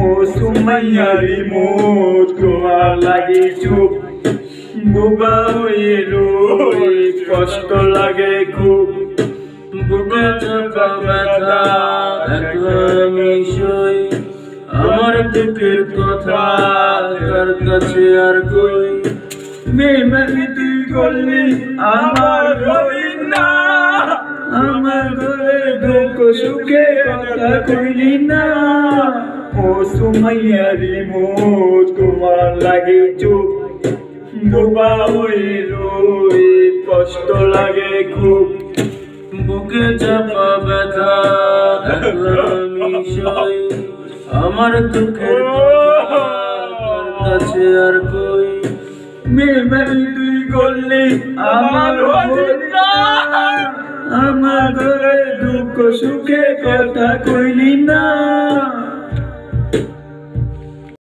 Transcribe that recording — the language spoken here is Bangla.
ও সুমাইয়া রিমোট তোমার লাগে চুপ বুবা হয়ে রই কষ্ট লাগে খুব বুকে চাপা ব্যথা একলা সই আমার দুঃখের কথা কার কাছে আর কই বেমানি তুই করলি আমার হই না আমার ঘরে দুঃখ সুখে কথা কইলি না ও সুমাইয়া রিমোট তোমার লাগে চুপ বুবা হই রই কষ্ট লাগে খুব বুকে চাপা ব্যথা একলা সই আমার দুঃখের কাছে আর কই বেমানি তুই করলি আমার হই না আমার ঘরে দুঃখ সুখে কথা কইলি না।